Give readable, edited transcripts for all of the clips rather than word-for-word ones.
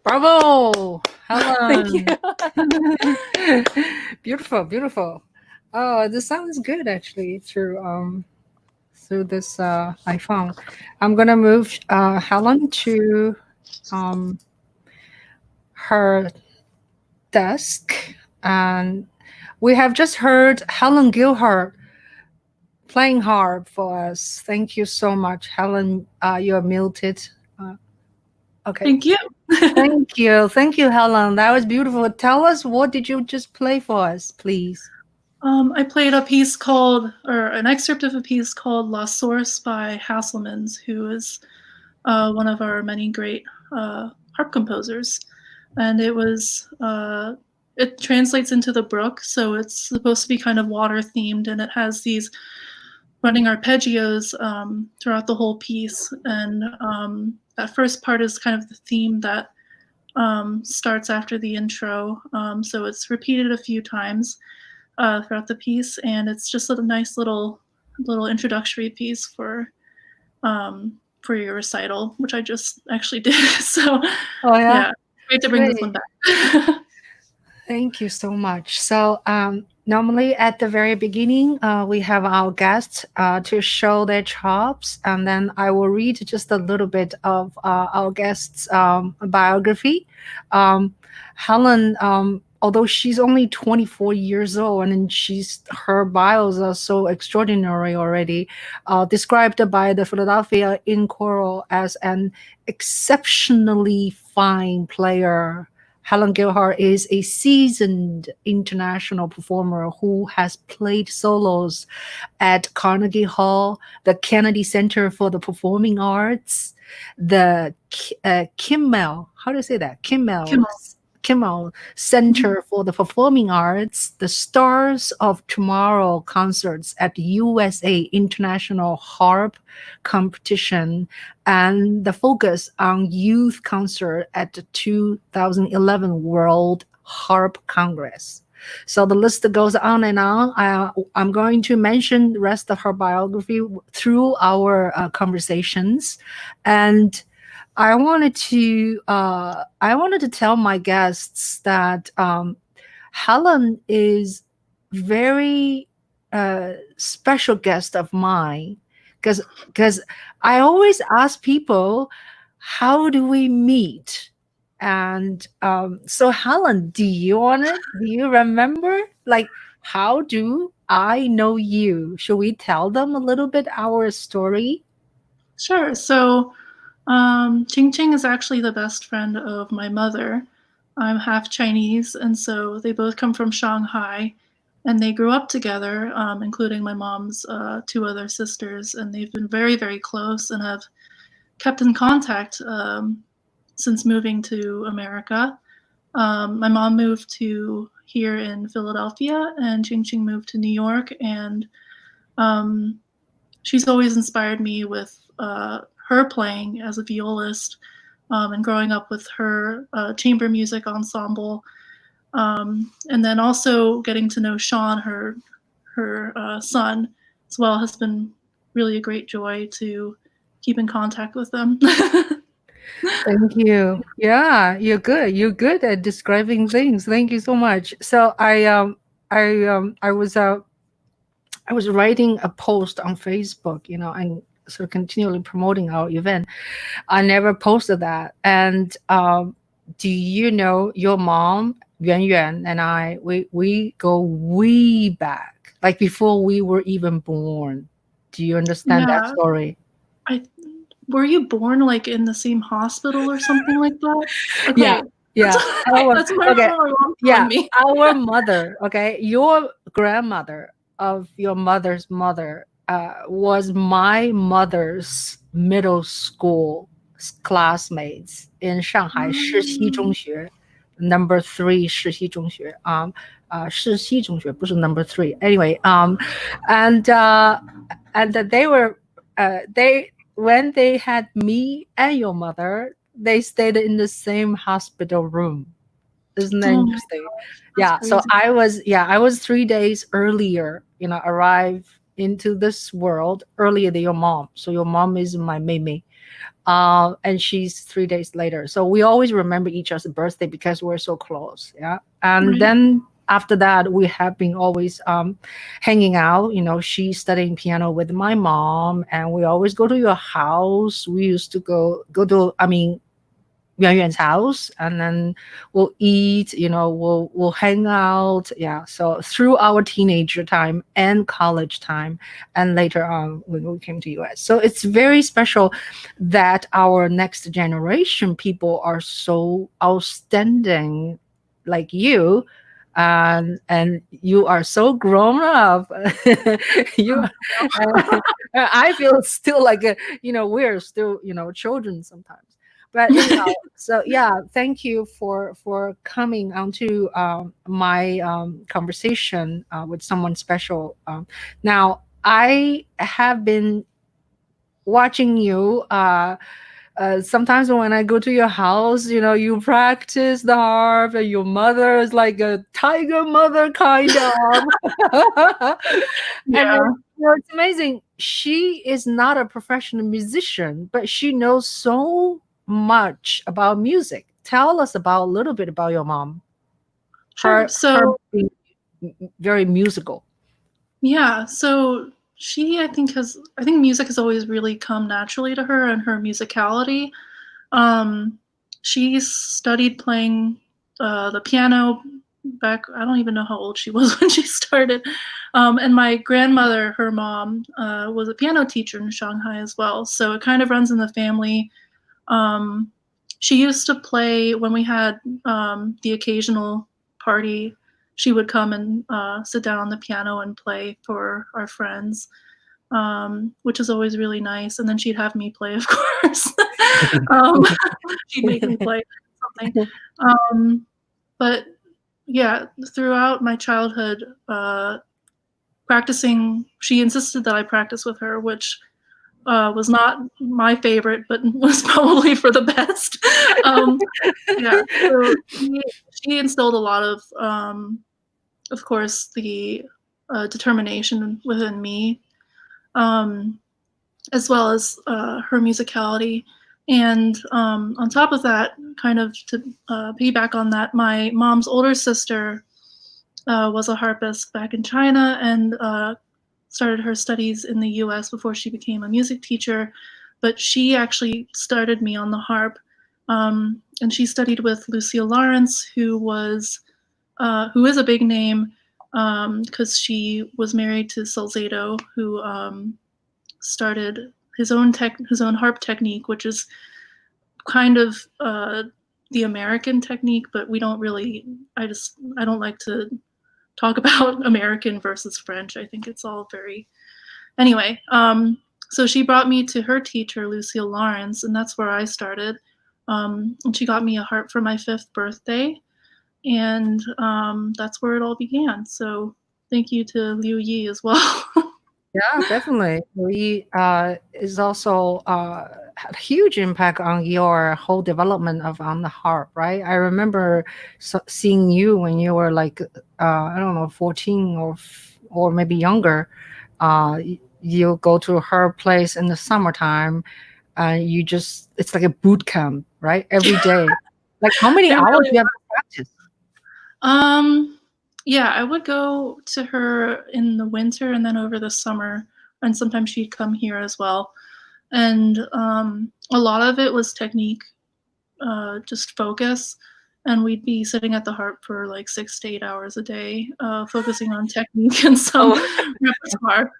Bravo, Thank you. Helen. Beautiful, beautiful. Oh, the sound is good actually through this iPhone. I'm gonna move Helen to um, her desk, and we have just heard Helen Gerhold playing harp for us. Thank you so much, Helen. You're muted. Okay. Thank you. Thank you, Helen. That was beautiful. Tell us, what did you just play for us, please? I played a piece called, or an excerpt of a piece called La Source by Hasselmans, who is one of our many great harp composers. And it was, it translates into the brook, so it's supposed to be kind of water themed, and it has these running arpeggios throughout the whole piece. And that first part is kind of the theme that starts after the intro. So it's repeated a few times throughout the piece, and it's just a nice little introductory piece for your recital, which I just actually did. So yeah, great to bring this one back. Thank you so much. So normally at the very beginning, we have our guests to show their chops, and then I will read just a little bit of our guest's biography. Helen, although she's only 24 years old, and her bios are so extraordinary already, described by the Philadelphia Inquirer as an exceptionally fine player. Helen Gerhold is a seasoned international performer who has played solos at Carnegie Hall, the Kennedy Center for the Performing Arts, the Kimmel, how do you say that? Kimmel Center for the Performing Arts, the Stars of Tomorrow concerts at the USA International Harp Competition, and the focus on youth concert at the 2011 World Harp Congress. So the list goes on and on. I'm going to mention the rest of her biography through our conversations, and I wanted to tell my guests that Helen is very special guest of mine, because I always ask people, how do we meet? And so Helen, do you remember, like, how do I know you? Should we tell them a little bit our story? Sure. So Ching is actually the best friend of my mother. I'm half Chinese, and so they both come from Shanghai, and they grew up together, including my mom's two other sisters, and they've been very, very close and have kept in contact since moving to America. My mom moved to here in Philadelphia, and Ching moved to New York, and she's always inspired me with her playing as a violist, and growing up with her chamber music ensemble. And then also getting to know Sean, her son, as well, has been really a great joy to keep in contact with them. Thank you. Yeah, you're good. You're good at describing things. Thank you so much. So I was writing a post on Facebook, and sort of continually promoting our event. I never posted that. And do you know your mom, Yuan Yuan, and I, we go way back, like before we were even born. Do you understand that Yeah. story? Were you born like in the same hospital or something like that? Yeah, Okay. yeah. That's what I Okay, remember my mom yeah. telling me. Our mother, okay, your grandmother of your mother's mother was my mother's middle school classmates in Shanghai 世溪中学 number 3 世溪中学 世溪中学 不是 number 3 anyway and they were they when they had me and your mother, they stayed in the same hospital room. Isn't that Oh my interesting? gosh, that's Yeah. So crazy. I was 3 days earlier, arrive into this world earlier than your mom. So your mom is my Mimi. And she's 3 days later. So we always remember each other's birthday because we're so close. Yeah. And Right. then after that, we have been always hanging out. She's studying piano with my mom, and we always go to your house. We used to go to, I mean, Yuan Yuan's house, and then we'll eat, we'll hang out. Yeah. So through our teenager time and college time, and later on when we came to US. So it's very special that our next generation people are so outstanding like you. And you are so grown up. you I feel still like we're still children sometimes, but anyhow. So yeah, thank you for coming onto my conversation with someone special. Now I have been watching you. Sometimes when I go to your house, you practice the harp, and your mother is like a tiger mother kind of. And then, Yeah. it's amazing. She is not a professional musician, but she knows so much about music. Tell us about a little bit about your mom. Sure. Her So being very musical. yeah, so I think music has always really come naturally to her and her musicality. Um, she studied playing the piano back, I don't even know how old she was when she started. And my grandmother, her mom, was a piano teacher in Shanghai as well. So it kind of runs in the family. Um, she used to play when we had the occasional party. She would come and sit down on the piano and play for our friends, which is always really nice. And then she'd have me play, of course. um, she'd make me play something. Um, but yeah, throughout my childhood, practicing, she insisted that I practice with her, which was not my favorite, but was probably for the best. um, yeah, so she instilled a lot of course, the determination within me, um, as well as her musicality. And on top of that, kind of to piggyback on that, my mom's older sister was a harpist back in China and started her studies in the US before she became a music teacher. But she actually started me on the harp. And she studied with Lucille Lawrence, who is a big name because she was married to Salzedo, who started his own harp technique, which is kind of the American technique, but we don't really. I don't like to talk about American versus French. I think it's all very anyway. So she brought me to her teacher, Lucille Lawrence, and that's where I started. And she got me a harp for my 5th birthday, and that's where it all began. So thank you to Liu Yi as well. Yeah, definitely. We is also had a huge impact on your whole development of on the harp, right? I remember seeing you when you were like, I don't know, 14 or maybe younger. You go to her place in the summertime, and you just it's like a boot camp, right? Every day. Like how many It hours really do you have to practice? Yeah, I would go to her in the winter and then over the summer, and sometimes she'd come here as well. And a lot of it was technique, just focus, and we'd be sitting at the harp for like 6 to 8 hours a day, focusing on technique and some Oh, repertoire,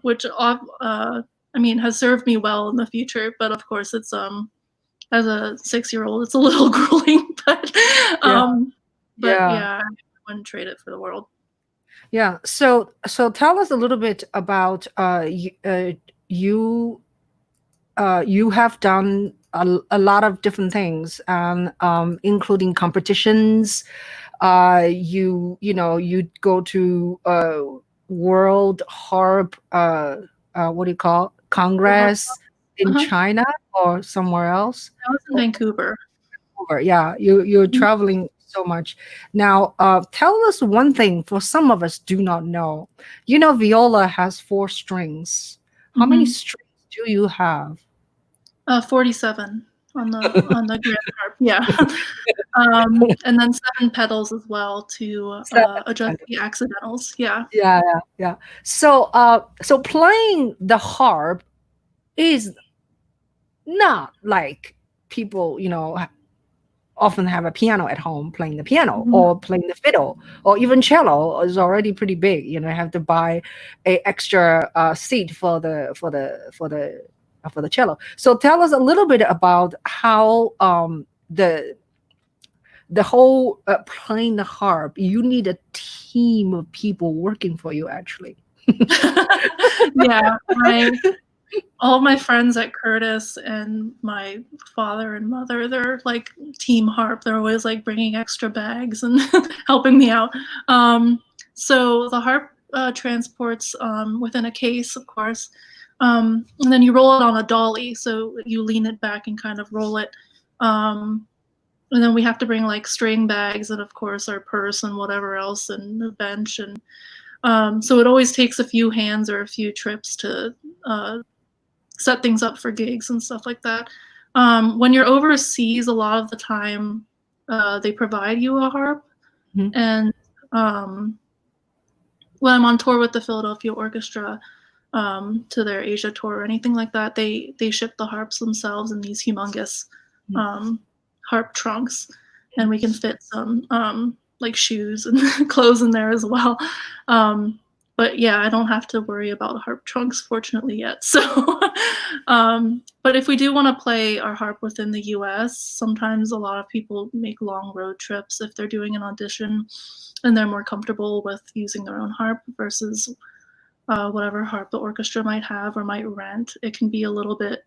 which I mean has served me well in the future. But of course, it's as a 6-year-old, it's a little grueling, yeah, but yeah, yeah, I wouldn't trade it for the world. yeah. So tell us a little bit about you you have done a lot of different things, and including competitions. You know you go to World Harp what do you call World Harp Congress in Uh-huh. China or somewhere else. I was in Vancouver. Over. Yeah, you're traveling so much. Now, tell us one thing for some of us do not know. You know, viola has four strings. How many Mhm. strings do you have? 47 on the grand harp, yeah. And then 7 pedals as well to, adjust Seven. the accidentals, yeah. Yeah, yeah, yeah. So, so playing the harp is not like people, often have a piano at home playing the piano Mhm. or playing the fiddle or even cello is already pretty big. You have to buy a extra seat for the cello. So tell us a little bit about how the whole playing the harp. You need a team of people working for you actually. Yeah, my all my friends at Curtis and my father and mother, they're like team harp. They're always like bringing extra bags and helping me out. So the harp transports within a case, of course, and then you roll it on a dolly. So you lean it back and kind of roll it. Um, and then we have to bring like string bags and of course our purse and whatever else and a bench and so it always takes a few hands or a few trips to uh, set things up for gigs and stuff like that. When you're overseas, a lot of the time they provide you a harp, Mhm. and um, when I'm on tour with the Philadelphia Orchestra to their Asia tour or anything like that, they ship the harps themselves in these humongous um, harp trunks, and we can fit some like shoes and clothes in there as well. Um, but yeah, I don't have to worry about harp trunks fortunately yet. So, but if we do want to play our harp within the U.S., sometimes a lot of people make long road trips if they're doing an audition and they're more comfortable with using their own harp versus whatever harp the orchestra might have or might rent. It can be a little bit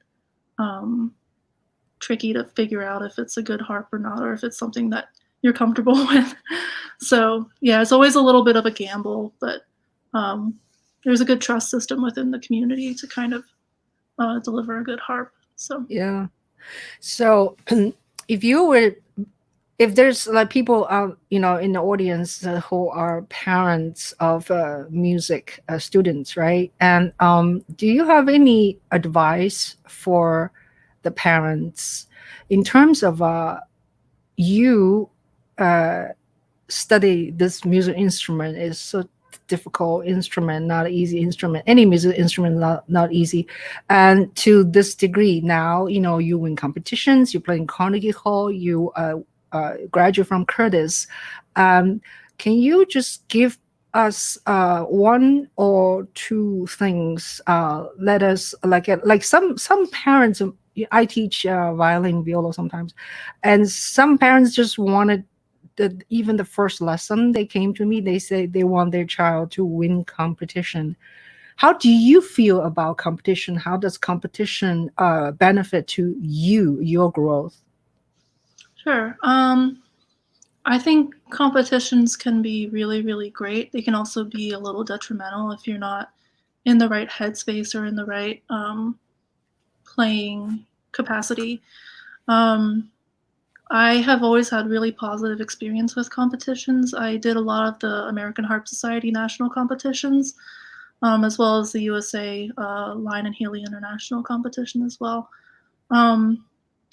um, tricky to figure out if it's a good harp or not, or if it's something that you're comfortable with. So yeah, it's always a little bit of a gamble, but um, there's a good trust system within the community to kind of deliver a good harp. So Yeah. So if you were if there's like people out in the audience who are parents of music students, right? And do you have any advice for the parents in terms of you uh, study this music instrument is so difficult instrument, not easy instrument. Any music instrument not easy, and to this degree now, you win competitions. You play in Carnegie Hall. You graduate from Curtis. Can you just give us one or two things? Let us like some parents. I teach violin, viola sometimes, and some parents just wanted even the first lesson they came to me, they say they want their child to win competition. How do you feel about competition? How does competition benefit to your growth? sure. I think competitions can be really, really great. They can also be a little detrimental if you're not in the right headspace or in the right playing capacity. I have always had really positive experience with competitions. I did a lot of the American Harp Society national competitions, as well as the USA Lyon and Healy international competition as well.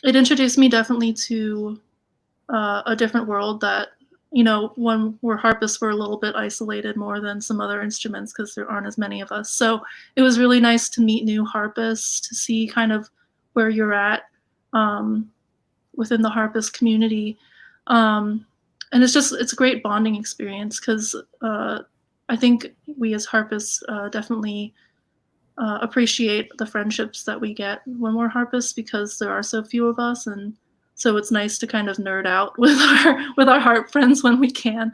It introduced me definitely to a different world that, when we're harpists, we're a little bit isolated more than some other instruments because there aren't as many of us. So it was really nice to meet new harpists, to see kind of where you're at within the harpist community. And it's a great bonding experience because I think we as harpists definitely appreciate the friendships that we get when we're harpists because there are so few of us, and so it's nice to kind of nerd out with our harp friends when we can.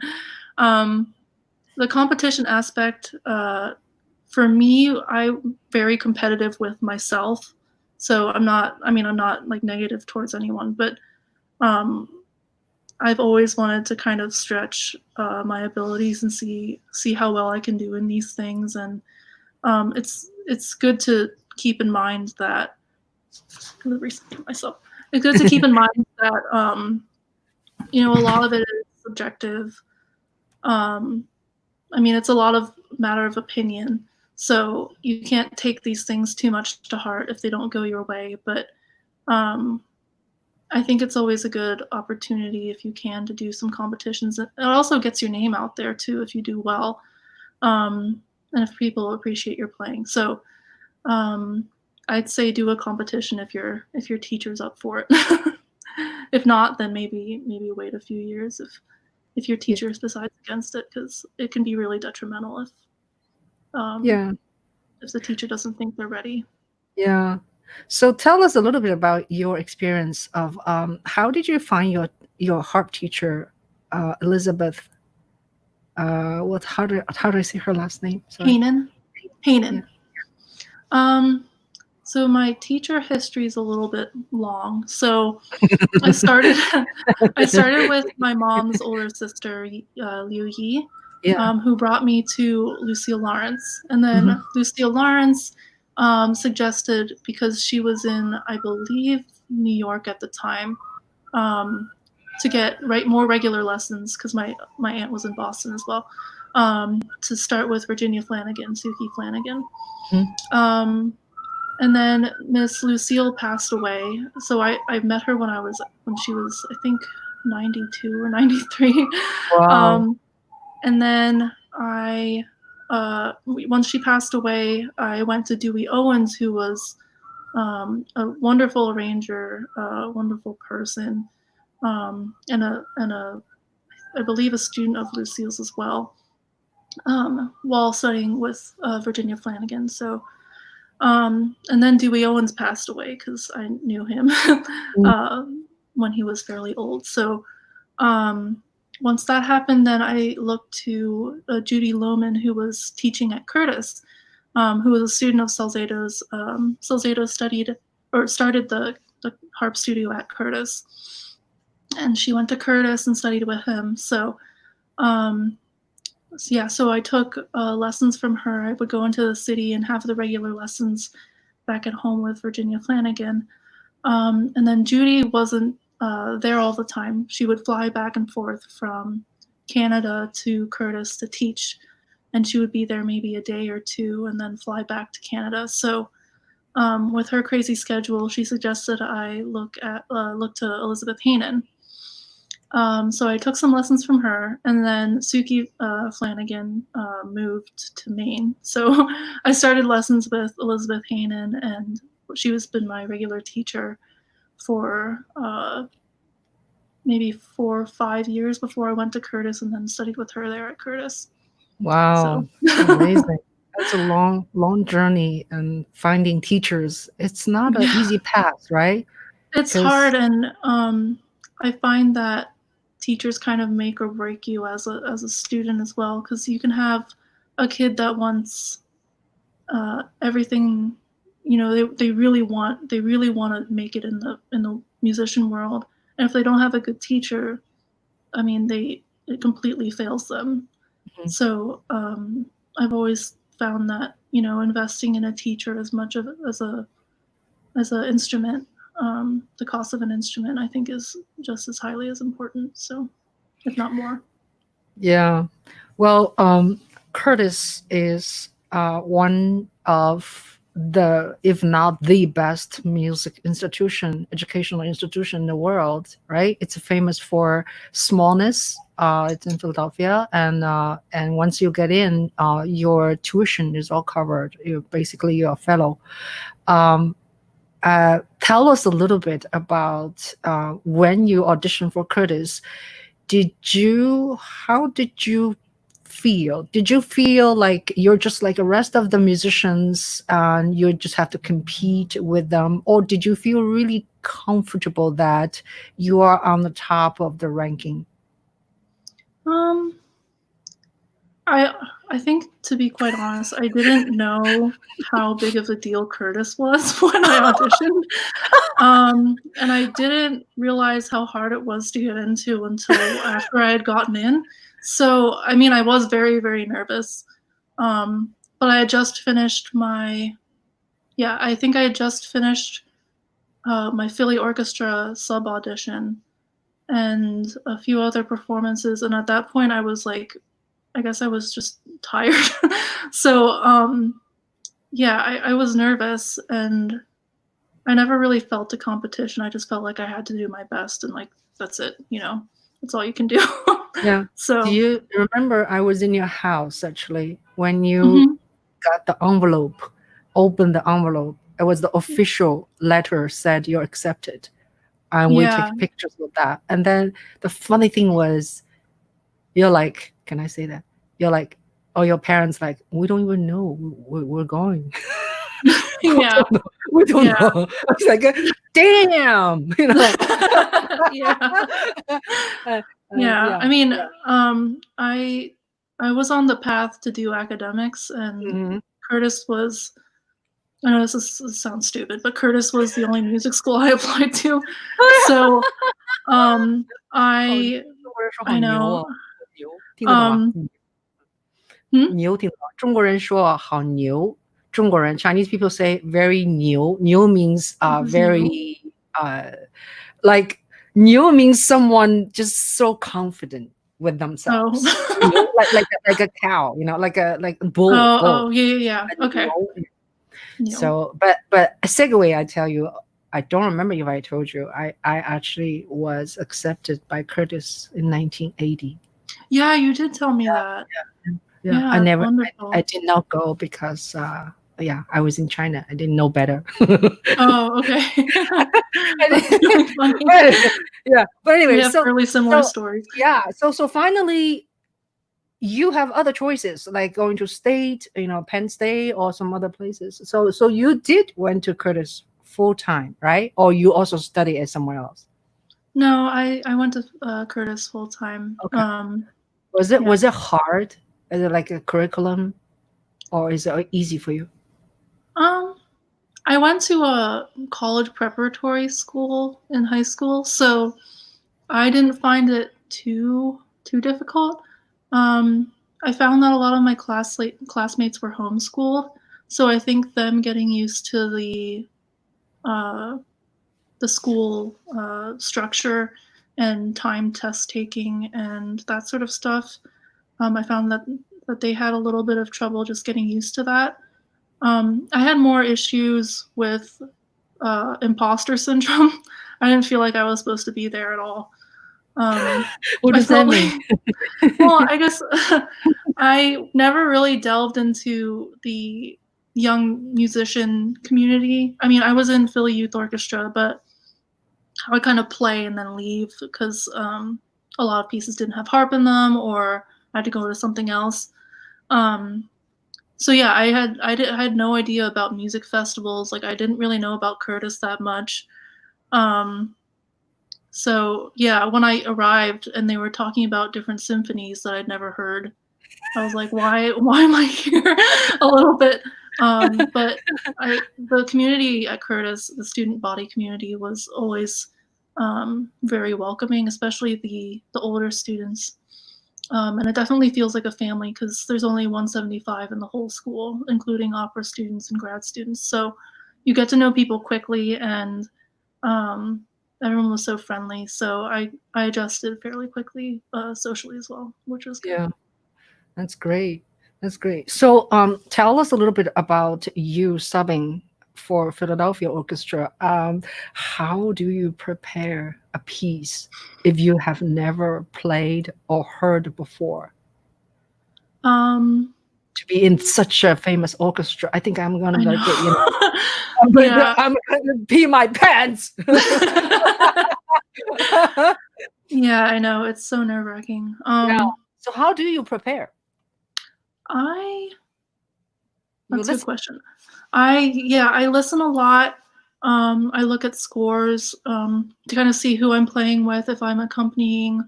The competition aspect, for me, I'm very competitive with myself, so I'm not like negative towards anyone, but I've always wanted to kind of stretch my abilities and see how well I can do in these things, and it's good to keep in mind that myself. It's good to keep in mind that a lot of it is subjective. It's a lot of matter of opinion, so you can't take these things too much to heart if they don't go your way. But I think it's always a good opportunity if you can to do some competitions. It also gets your name out there too if you do well, and if people appreciate your playing. So I'd say do a competition if your teacher's up for it. If not, then maybe wait a few years if your teacher decides against it, because it can be really detrimental if the teacher doesn't think they're ready. Yeah. So tell us a little bit about your experience of how did you find your harp teacher, Elizabeth? How do I say her last name? Sorry. Hanen. So my teacher history is a little bit long. So I started with my mom's older sister, Liu Yi, who brought me to Lucille Lawrence. And then Lucille Lawrence suggested, because she was in, I believe, New York at the time, to get more regular lessons, because my aunt was in Boston as well, to start with Virginia Flanagan, Suki Flanagan. And then Miss Lucille passed away. So I met her when she was, I think, 92 or 93. Wow. And then once she passed away, I went to Dewey Owens, who was a wonderful arranger, a wonderful person, and I believe a student of Lucille's as well, while studying with Virginia Flanagan. So. And then Dewey Owens passed away because I knew him when he was fairly old. So once that happened, then I looked to Judy Lohman, who was teaching at Curtis, who was a student of Salzato's. Salzato started the harp studio at Curtis, and she went to Curtis and studied with him. So so I took lessons from her. I would go into the city and have the regular lessons back at home with Virginia Flanagan. And then Judy wasn't there all the time. She would fly back and forth from Canada to Curtis to teach, and she would be there maybe a day or two and then fly back to Canada. So with her crazy schedule, she suggested I look to Elizabeth Hanen. So I took some lessons from her, and then Suki Flanagan moved to Maine. So I started lessons with Elizabeth Hanen, and she has been my regular teacher for maybe 4 or 5 years before I went to Curtis, and then studied with her there at Curtis. Wow. So. Amazing. That's a long journey, and finding teachers, it's not an easy path, right? It's hard, and I find that teachers kind of make or break you as a student as well, because you can have a kid that wants everything, they really want to make it in the musician world, and if they don't have a good teacher, it completely fails them. So I've always found that investing in a teacher as much as as an instrument, the cost of an instrument, I think, is just as highly as important. So, if not more. Yeah. Well, Curtis is one of the, if not the best music institution, educational institution in the world, right? It's famous for smallness. It's in Philadelphia, and once you get in, your tuition is all covered. You're a fellow. Um, Tell us a little bit about when you auditioned for Curtis. How did you feel? Did you feel like you're just like the rest of the musicians and you just have to compete with them? Or did you feel really comfortable that you are on the top of the ranking? Um, I think, to be quite honest, I didn't know how big of a deal Curtis was when I auditioned. And I didn't realize how hard it was to get into until after I had gotten in. So, I mean, I was very, very nervous. But I had just finished I think I had just finished my Philly Orchestra sub audition and a few other performances. And at that point, I was like, I guess I was just tired. So, I was nervous and I never really felt a competition. I just felt like I had to do my best and like, that's it, that's all you can do. Yeah. Do So, you remember I was in your house actually when you mhm. got the envelope, opened the envelope? It was the official letter said you're accepted. And we Yeah. take pictures with that. And then the funny thing was, you're like, can I say that? You're like, oh, your parents like, we don't even know we're going. we Yeah. don't know. We don't Yeah. know. I was like, damn, Yeah. Uh, Yeah. yeah, I mean, yeah. I was on the path to do academics, and Mhm. Curtis was. I know this sounds stupid, but Curtis was the only music school I applied to. So, um, I 中国人说好 I 牛 know. 哦，牛，听得懂吗？ Um, hmm? 牛听得懂，中国人说好牛。中国人 Chinese people say very 牛。牛 means Who's new? very like 牛 means someone just so confident with Oh. themselves. 牛 like a cow, like a bull. Oh, yeah. Okay. 牛. New. So, but a segue, I tell you, I don't remember if I told you, I actually was accepted by Curtis in 1980. Yeah, you did tell me that. Yeah, Yeah, that's I wonderful. did not go because, I was in China. I didn't know better. Oh, okay. That's I really funny. yeah, but We anyway, have fairly similar stories. yeah, so finally you have other choices like going to state, Penn State or some other places. So you did went to Curtis full time, right? Or you also study at somewhere else? No, I went to Curtis full time. Okay. Was it Yeah. hard? Is it like a curriculum, or is it easy for you? I went to a college preparatory school in high school, so I didn't find it too difficult. I found that a lot of my classmates were homeschooled, so I think them getting used to uh, the school structure and time test taking and that sort of stuff. I found that they had a little bit of trouble just getting used to that. I had more issues with imposter syndrome. I didn't feel like I was supposed to be there at all. What I does that felt mean? like, well, I guess I never really delved into the young musician community. I mean, I was in Philly Youth Orchestra, but I would kind of play and then leave because a lot of pieces didn't have harp in them, or I had to go to something else. Um, so yeah, I had no idea about music festivals. Like I didn't really know about Curtis that much. Um, so yeah, when I arrived and they were talking about different symphonies that I'd never heard, I was like, why am I here? A little bit. But the community at Curtis, the student body community, was always very welcoming, especially the older students. And it definitely feels like a family because there's only 175 in the whole school, including opera students and grad students. So, you get to know people quickly, and everyone was so friendly. So I adjusted fairly quickly socially as well, which was good. Yeah, that's great. That's great. So, tell us a little bit about you subbing for Philadelphia Orchestra. How do you prepare a piece if you have never played or heard before? Um, To be in such a famous orchestra, I think I'm gonna I like, know. I'm Yeah. gonna pee my pants. Yeah, I know. It's so nerve-wracking. Yeah. So how do you prepare? I You That's a good listen. question. I listen a lot. I look at scores to kind of see who I'm playing with, if I'm accompanying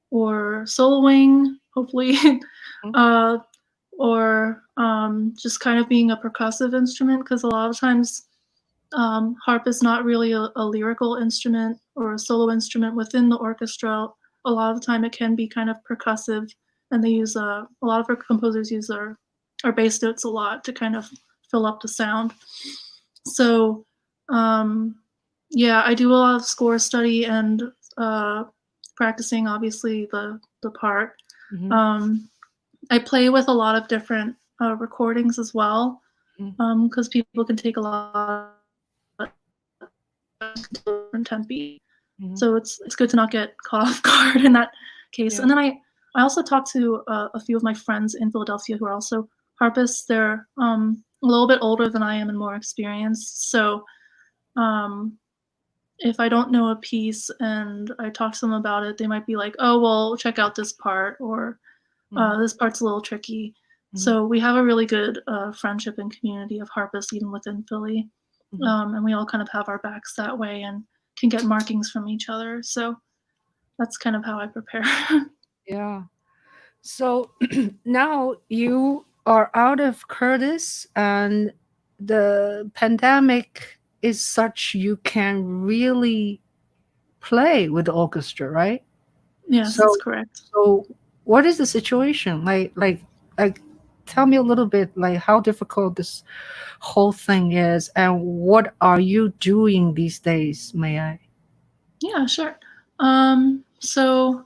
or soloing, hopefully, Mhm, uh, or just kind of being a percussive instrument. Because a lot of times harp is not really a lyrical instrument or a solo instrument within the orchestra. A lot of the time, it can be kind of percussive, and they use a lot of our composers use our bass notes a lot to kind of fill up the sound. So, um, yeah, I do a lot of score study and uh, practicing, obviously, the part. mhm, Um, I play with a lot of different recordings as well, mhm, because people can take a lot different tempi. mhm. So it's good to not get caught off guard in that case. Yeah. And then I also talked to a few of my friends in Philadelphia who are also harpists. They're a little bit older than I am and more experienced. So um, if I don't know a piece and I talk to them about it, they might be like, "Oh, well, check out this part," or Mhm, "This part's a little tricky." mhm, So we have a really good friendship and community of harpists even within Philly, mhm. and we all kind of have our backs that way and can get markings from each other. So that's kind of how I prepare. Yeah. So now you are out of Curtis, and the pandemic is such you can really play with the orchestra, right? Yes, that's So, correct. so what is the situation? Like, tell me a little bit, like how difficult this whole thing is, and what are you doing these days? May I? Yeah, sure. So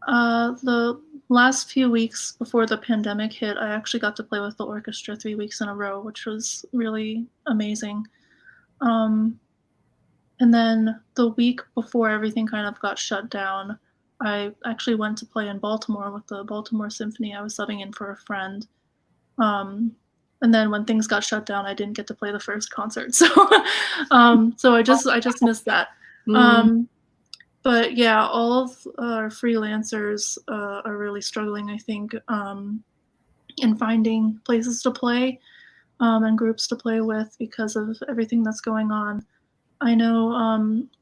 the last few weeks before the pandemic hit, I actually got to play with the orchestra 3 weeks in a row, which was really amazing. Um, and then the week before everything kind of got shut down, I actually went to play in Baltimore with the Baltimore Symphony. I was subbing in for a friend. Um, and then when things got shut down, I didn't get to play the first concert. So I just missed that. Mm, Um, but yeah, all of our freelancers are really struggling, I think, in finding places to play and groups to play with because of everything that's going on. I know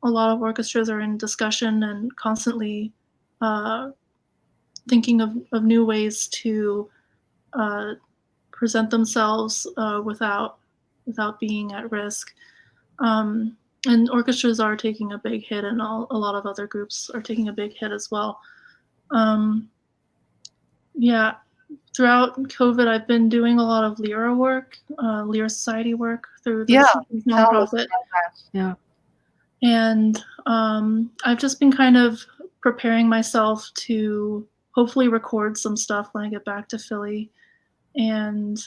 a lot of orchestras are in discussion and constantly uh, thinking of new ways to uh, present themselves without being at risk. Um, and orchestras are taking a big hit, and a lot of other groups are taking a big hit as well. Um, yeah, throughout COVID, I've been doing a lot of Lehrer work, Lehrer Society work through yeah, this tell us nonprofit. about that. Yeah. And I've just been kind of preparing myself to hopefully record some stuff when I get back to Philly. And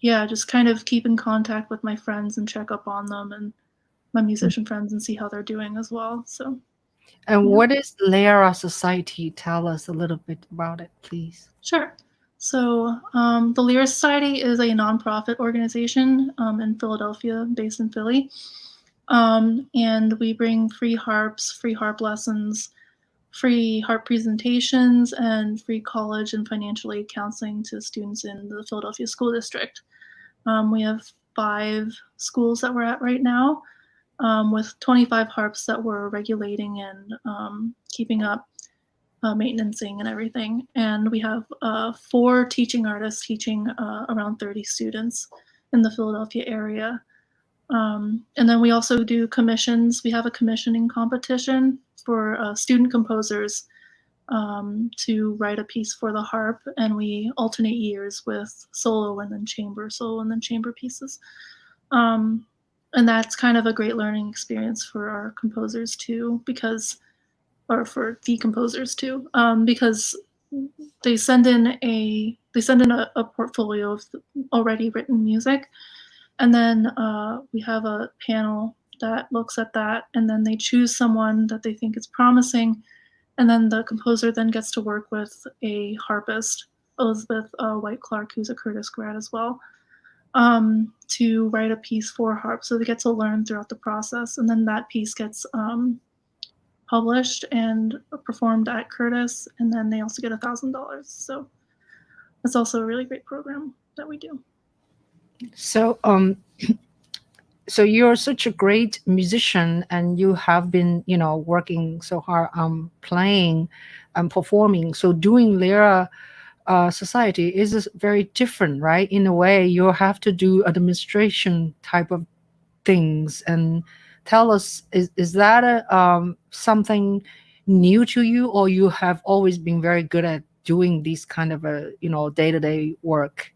yeah, just kind of keep in contact with my friends and check up on them and my musician friends and see how they're doing as well. So, And yeah, what is Lehrer Society? Tell us a little bit about it, please. sure. So, the Lehrer Society is a nonprofit organization in Philadelphia, based in Philly. And we bring free harps, free harp lessons, free harp presentations, and free college and financial aid counseling to students in the Philadelphia School District. We have 5 schools that we're at right now, with 25 harps that we're regulating and keeping up, maintenancing and everything. And we have 4 teaching artists teaching around 30 students in the Philadelphia area. And then we also do commissions. We have a commissioning competition for student composers to write a piece for the harp, and we alternate years with solo and then chamber pieces. And that's kind of a great learning experience for our composers too, or for the composers too, because they send in a portfolio of already written music, and then we have a panel that looks at that, and then they choose someone that they think is promising, and then the composer then gets to work with a harpist, Elizabeth White Clark, who's a Curtis grad as well, to write a piece for harp. So they get to learn throughout the process, and then that piece gets published and performed at Curtis, and then they also get $1,000. So that's also a really great program that we do. So, so you're such a great musician, and you have been, working so hard on playing and performing. So doing Lehrer Society is very different, right? In a way, you have to do administration type of things. And tell us, is that something new to you, or you have always been very good at doing these kind of day-to-day work?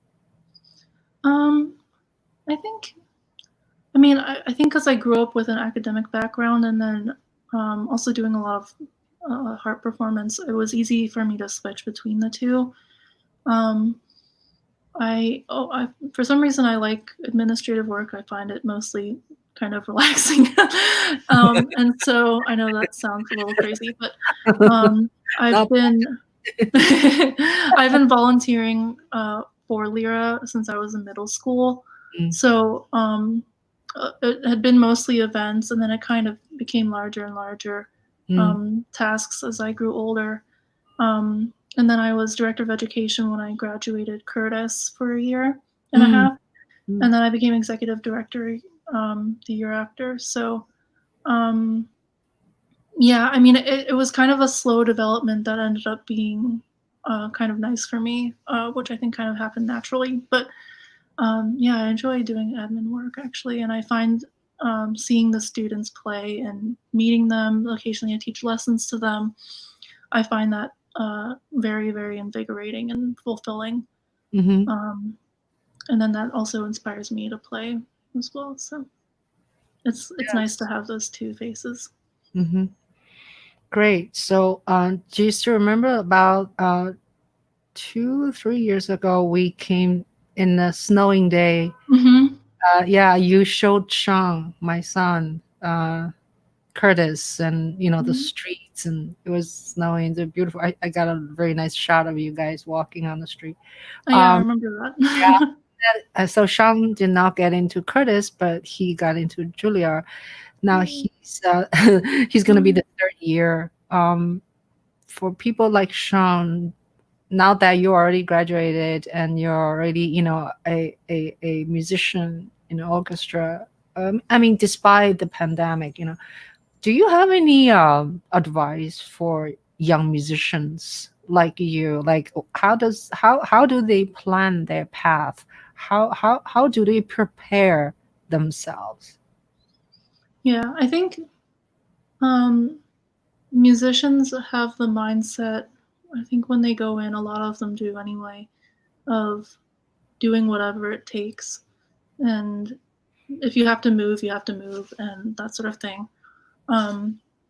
I think, I think because I grew up with an academic background, and then also doing a lot of harp performance, it was easy for me to switch between the two. For some reason, I like administrative work. I find it mostly kind of relaxing. And so I know that sounds a little crazy, but I've been I've been volunteering for Lehrer since I was in middle school. So it had been mostly events, and then it kind of became larger and larger tasks as I grew older. And then I was director of education when I graduated Curtis for a year and a half. And then I became executive director the year after. So, it was kind of a slow development that ended up being kind of nice for me, which I think kind of happened naturally. But I enjoy doing admin work, actually. And I find seeing the students play and meeting them, occasionally I teach lessons to them, I find that very, very invigorating and fulfilling. And then that also inspires me to play as well. So it's nice to have those two faces. Great. So do you still remember about 2-3 years ago, we came in a snowing day. You showed Sean, my son, Curtis, and the streets, and it was snowing. It's beautiful. I got a very nice shot of you guys walking on the street. I remember that. So Sean did not get into Curtis, but he got into Juilliard. Now he's going to be the third year. For people like Sean, now that you already graduated and you're already a musician in an orchestra, despite the pandemic, do you have any advice for young musicians like you? Like, how do they plan their path? How do they prepare themselves? Yeah, I think musicians have the mindset, I think when they go in, a lot of them do anyway, of doing whatever it takes. And if you have to move, you have to move, and that sort of thing.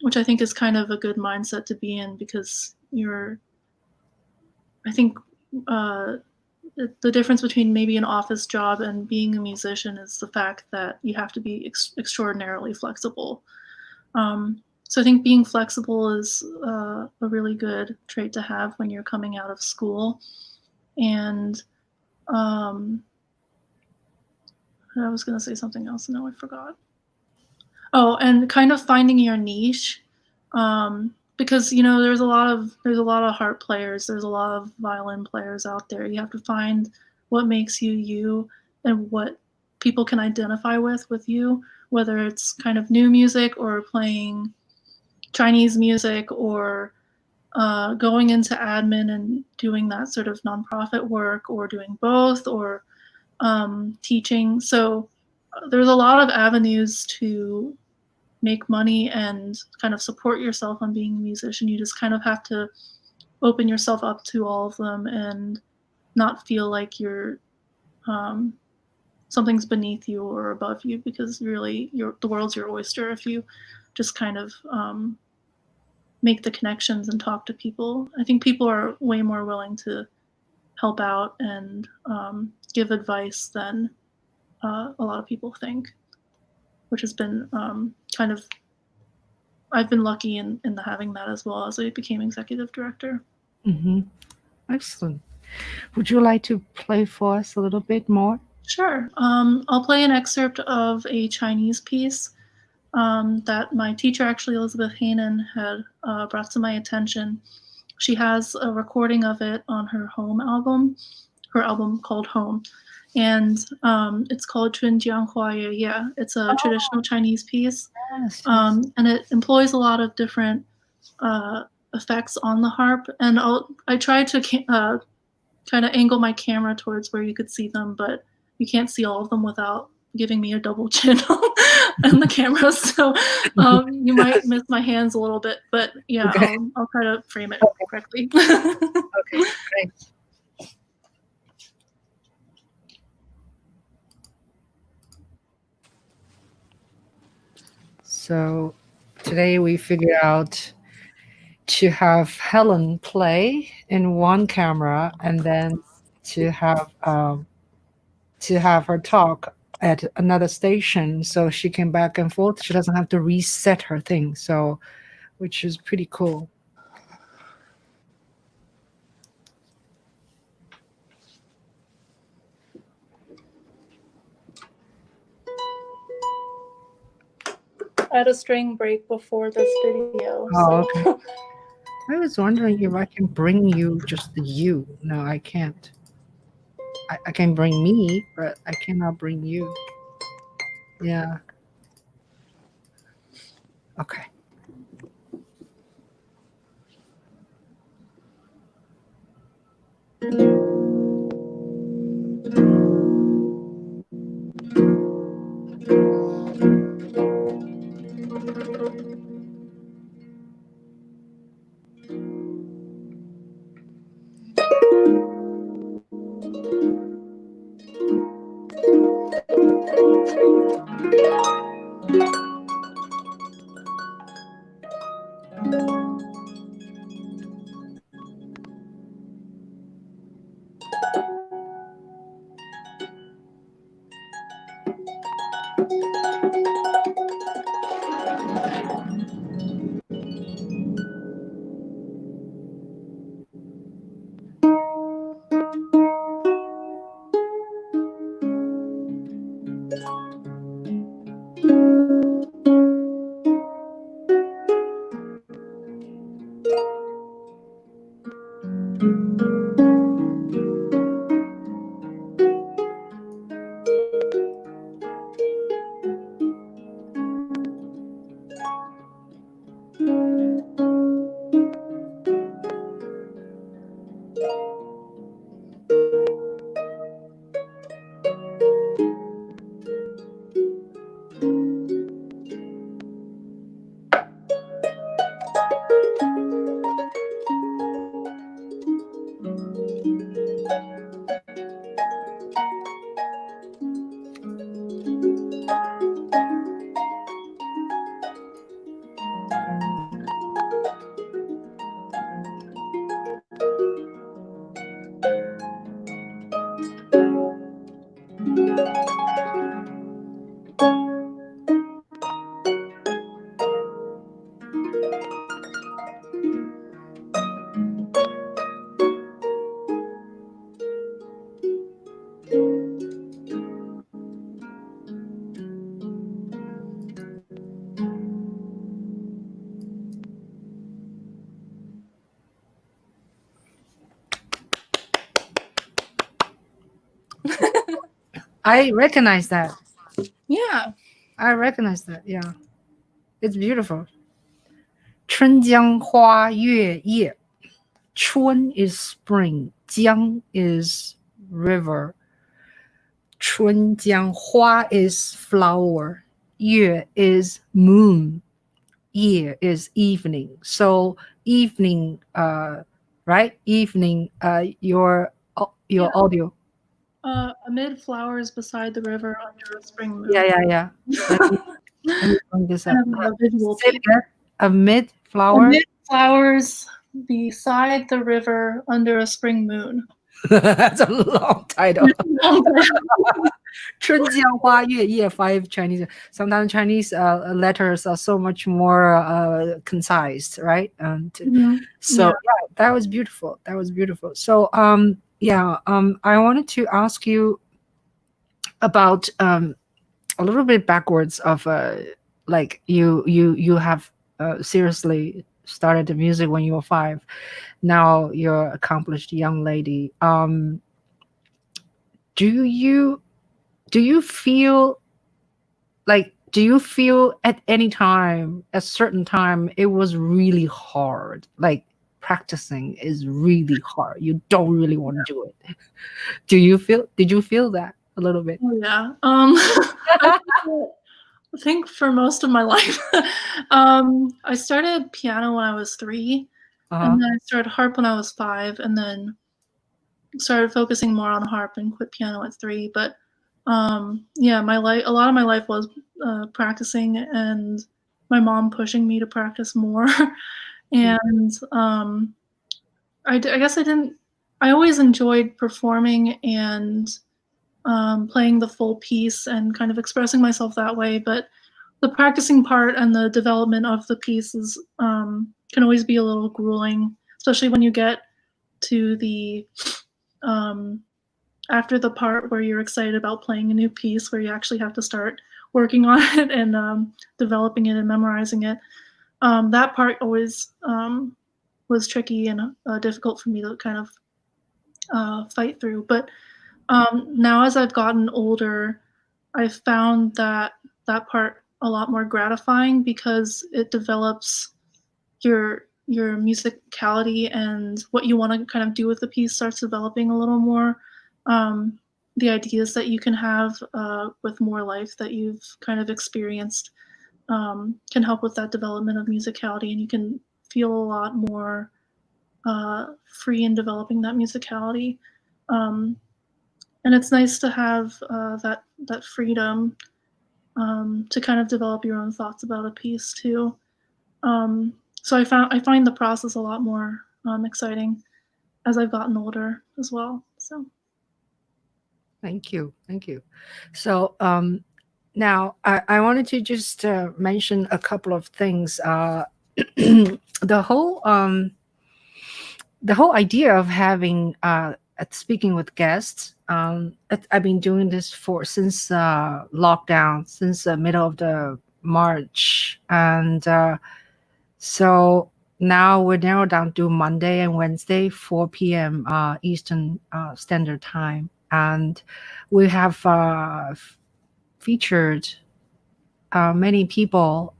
Which I think is kind of a good mindset to be in, because I think the difference between maybe an office job and being a musician is the fact that you have to be extraordinarily flexible. So I think being flexible is a really good trait to have when you're coming out of school. And I was going to say something else, and now I forgot. Oh, and kind of finding your niche, because there's a lot of harp players, there's a lot of violin players out there. You have to find what makes you you, and what people can identify with you, whether it's kind of new music or playing Chinese music, or going into admin and doing that sort of nonprofit work, or doing both, or teaching. So there's a lot of avenues to make money and kind of support yourself on being a musician. You just kind of have to open yourself up to all of them and not feel like you're something's beneath you or above you, because really the world's your oyster if you just kind of make the connections and talk to people. I think people are way more willing to help out and give advice than a lot of people think, which has been kind of, I've been lucky in having that as well as I became executive director. Mm-hmm. Excellent. Would you like to play for us a little bit more? Sure. I'll play an excerpt of a Chinese piece that my teacher, actually Elizabeth Hainan, had brought to my attention. She has a recording of it on her album called Home. And it's called Chunjiang Hua Yue Ye. It's a traditional Chinese piece. Yes. And it employs a lot of different effects on the harp. And I tried to kind of angle my camera towards where you could see them, but you can't see all of them without giving me a double chin on the camera. So you might miss my hands a little bit, but yeah, okay. I'll try to frame it correctly. Okay, great. So today we figured out to have Helen play in one camera and then to have her talk at another station, so she can back and forth. She doesn't have to reset her thing, so which is pretty cool. I had a string break before this video. Oh, so. Okay. I was wondering if I can bring you just you. No, I can't. I can bring me, but I cannot bring you. Yeah. Okay. I recognize that. Yeah. I recognize that. Yeah. It's beautiful. 春江花月夜. Chun is spring. Jiang is river. 春江花 is flower. Yue is moon. Ye is evening. So evening right? Evening, your Yeah. audio. Amid flowers beside the river under a spring Yeah, moon. yeah, yeah. Let me bring this up. Kind of a visual Say it piece. again. Amid flower. Amid flowers beside the river under a spring moon. That's a long title. It's a long title. 春江花月夜 5 Chinese. Sometimes Chinese letters are so much more concise, right? Mhm. So Yeah. yeah, that was beautiful. That was beautiful. So yeah, I wanted to ask you about a little bit backwards of like you have seriously started the music when you were 5. Now you're accomplished young lady. Do you do you feel like do you feel at any time, a certain time, it was really hard, like practicing is really hard, you don't really want to do it? Did you feel that a little bit? Oh, yeah. I think that I think for most of my life, I started piano when I was 3, Uh-huh. and then I started harp when I was 5, and then started focusing more on harp and quit piano at 3. But yeah, a lot of my life was practicing, and my mom pushing me to practice more. And I guess I didn't. I always enjoyed performing and playing the full piece and kind of expressing myself that way. But the practicing part and the development of the pieces can always be a little grueling, especially when you get to the um, after the part where you're excited about playing a new piece, where you actually have to start working on it and developing it and memorizing it. That part always was tricky and difficult for me to kind of fight through. But now, as I've gotten older, I've found that part a lot more gratifying because it develops your musicality, and what you want to kind of do with the piece starts developing a little more. Um, the ideas that you can have with more life that you've kind of experienced can help with that development of musicality, and you can feel a lot more free in developing that musicality. Um, and it's nice to have that freedom to kind of develop your own thoughts about a piece too. Um, so I find the process a lot more exciting as I've gotten older as well. So Thank you, thank you. So now I wanted to just mention a couple of things. The whole idea of having speaking with guests. I've been doing this for since lockdown, since the middle of the March, and so now we're narrowed down to Monday and Wednesday, 4 p.m. Eastern Standard Time, and we have featured many people.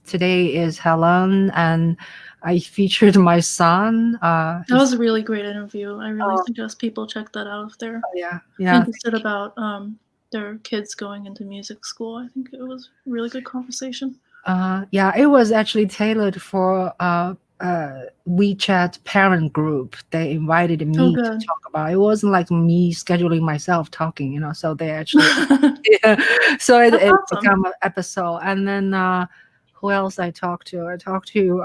Today is Helen, and I featured my son. that was a really great interview. I really Oh, suggest people check that out if they're yeah, yeah, interested about their kids going into music school. I think it was a really good conversation. yeah. It was actually tailored for WeChat parent group. They invited Oh, me to good. talk about. It wasn't like me scheduling myself talking, So they actually, yeah. So That's it awesome. became an episode, and then who else I talked to? I talked to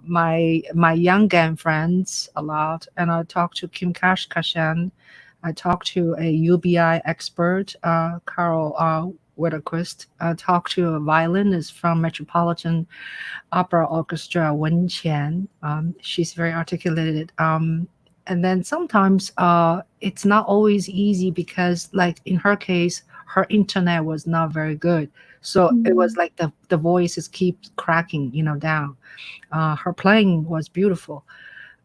my young gang friends a lot, and I talked to Kim Kashkashan. I talked to a UBI expert, Carol Wetterquist. I talked to a violinist from Metropolitan Opera Orchestra, Wen Qian. She's very articulated. And then sometimes it's not always easy because, like in her case, her internet was not very good. So it was Mhm. like the voices keep cracking, down. Her playing was beautiful.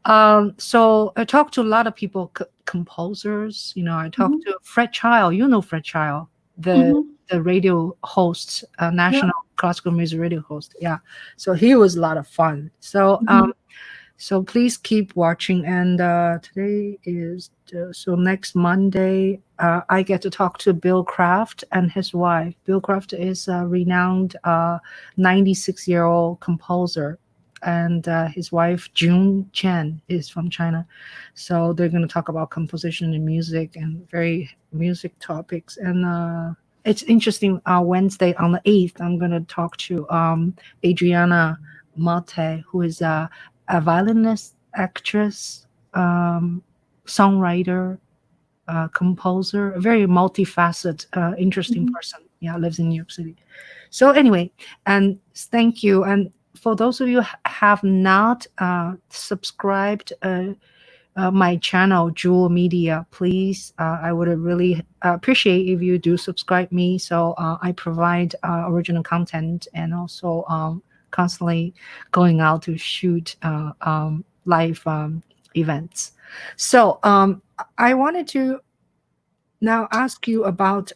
So I talked to a lot of people, composers. I talked Mhm. to Fred Child. You know Fred Child, the Mhm. the radio host, Yep. national classical music radio host. Yeah, so he was a lot of fun. So Mhm. so please keep watching. And today is so next Monday, I get to talk to Bill Kraft and his wife. Bill Kraft is a renowned 96-year-old composer. and his wife June Chen is from China. So they're going to talk about composition and music and very music topics. And it's interesting. Wednesday on the 8th, I'm going to talk to Adriana Mate, who is a violinist, actress, songwriter, composer, a very multifaceted, interesting Mhm. person. Yeah, lives in New York City. So anyway, and thank you. And for those of you have not subscribed my channel, Juhl Media, please, I would really appreciate if you do subscribe me. So I provide original content and also constantly going out to shoot live events. So I wanted to now ask you about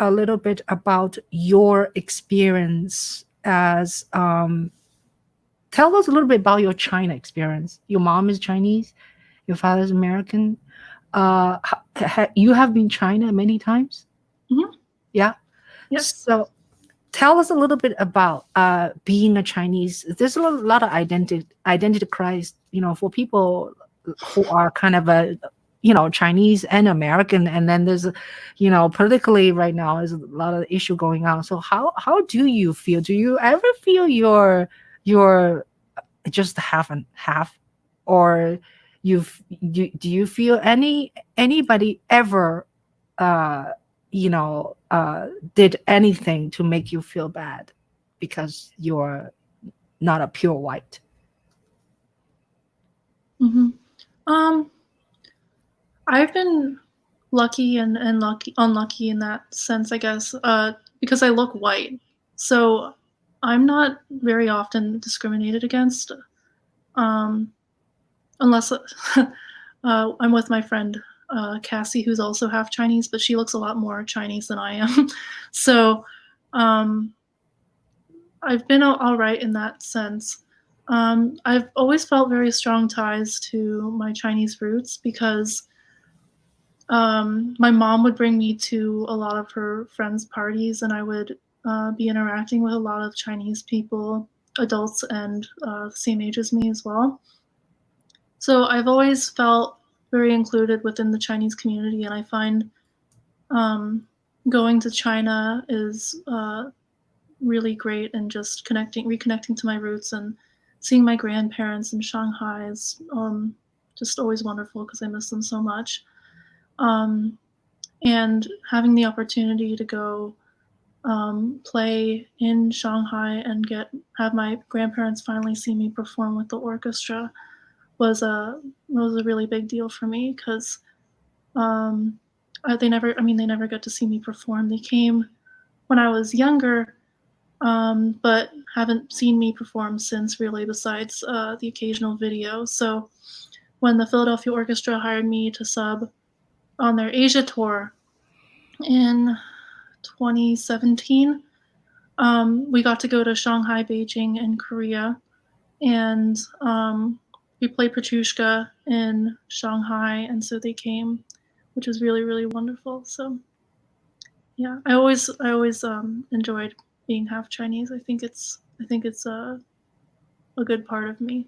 a little bit about your experience as tell us a little bit about your China experience. Your mom is Chinese, your father's American. You have been China many times. Mhm. Yeah. Yes. So tell us a little bit about being a Chinese. There's a lot of identity crisis, for people who are kind of a Chinese and American, and then there's politically right now there's a lot of issue going on. So how do you feel? Do you ever feel you're just half and half, or do you feel anybody ever uh did anything to make you feel bad because you're not a pure white? Mhm. Um, I've been lucky and lucky unlucky in that sense, I guess, because I look white. So I'm not very often discriminated against, um, unless I'm with my friend Cassie, who's also half Chinese, but she looks a lot more Chinese than I am. So um, I've been all right in that sense. I've always felt very strong ties to my Chinese roots because my mom would bring me to a lot of her friends' parties, and I would be interacting with a lot of Chinese people, adults, and same age as me as well. So I've always felt very included within the Chinese community, and I find um, going to China is really great, and just reconnecting to my roots, and seeing my grandparents in Shanghai is just always wonderful because I miss them so much. Um, and having the opportunity to go play in Shanghai and have my grandparents finally see me perform with the orchestra was a really big deal for me because um, they never got to see me perform. They came when I was younger, but haven't seen me perform since, really, besides the occasional video. So when the Philadelphia Orchestra hired me to sub on their Asia tour in 2017, we got to go to Shanghai, Beijing, and Korea, and we played Petrushka in Shanghai, and so they came, which was really, really wonderful. So yeah, I always enjoyed being half Chinese. I think it's a good part of me.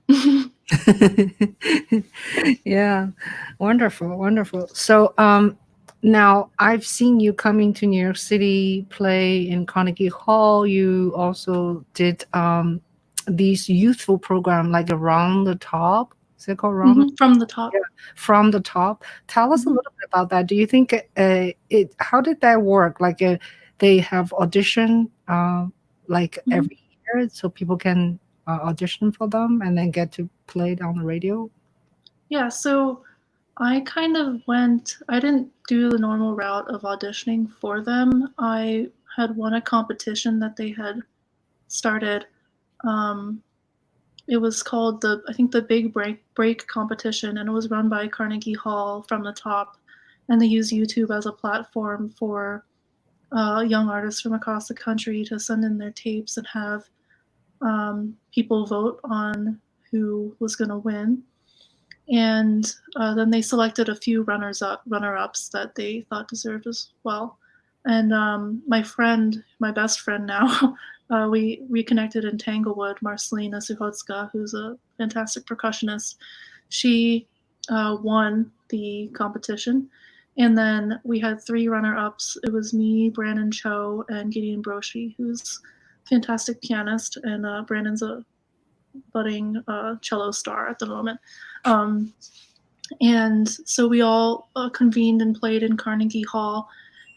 Yeah, wonderful, wonderful. So now I've seen you coming to New York City, play in Carnegie Hall. You also did these youthful program like Around the Top. Is it called Around? From the top. Yeah, From the Top. Tell us a Mhm. little bit about that. Do you think it? How did that work? Like they have audition like Mhm. every year, so people can audition for them and then get to play it on the radio. Yeah, so I didn't do the normal route of auditioning for them. I had won a competition that they had started. Um, it was called I think the Big Break competition, and it was run by Carnegie Hall from the top, and they use YouTube as a platform for young artists from across the country to send in their tapes and have people vote on who was going to win. And then they selected a few runner ups that they thought deserved as well. And my best friend now, we reconnected in Tanglewood, Marcelina Suchocka, who's a fantastic percussionist. She won the competition. And then we had 3 runner-ups. It was me, Brandon Cho, and Gideon Broshi, who's a fantastic pianist. And Brandon's a budding cello star at the moment. And so we all convened and played in Carnegie Hall.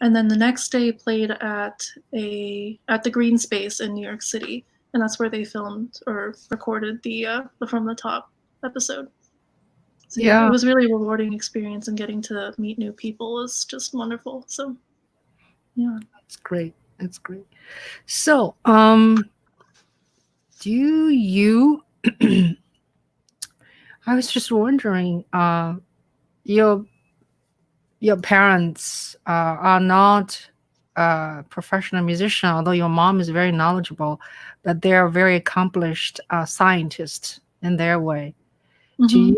And then the next day played at the Green Space in New York City, and that's where they filmed or recorded the From the Top episode. So yeah, it was really a rewarding experience, and getting to meet new people was just wonderful. So yeah, that's great. That's great. So, do you? I was just wondering, your parents are not professional musician, although your mom is very knowledgeable, but they are very accomplished scientists in their way. mm-hmm.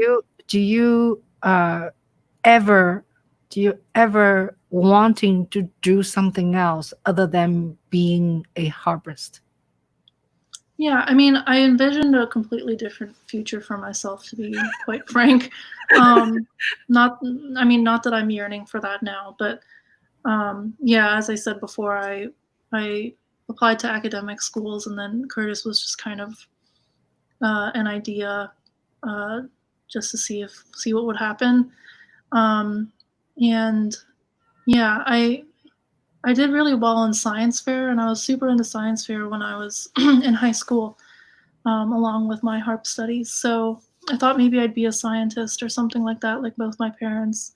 Do you ever wanting to do something else other than being a harpist? Yeah, I mean, I envisioned a completely different future for myself, to be quite frank. Not that I'm yearning for that now, but yeah, as I said before, I applied to academic schools, and then Curtis was just kind of an idea, just to see what would happen. And yeah, I did really well in science fair, and I was super into science fair when I was in high school, along with my harp studies. So I thought maybe I'd be a scientist or something like that, like both my parents.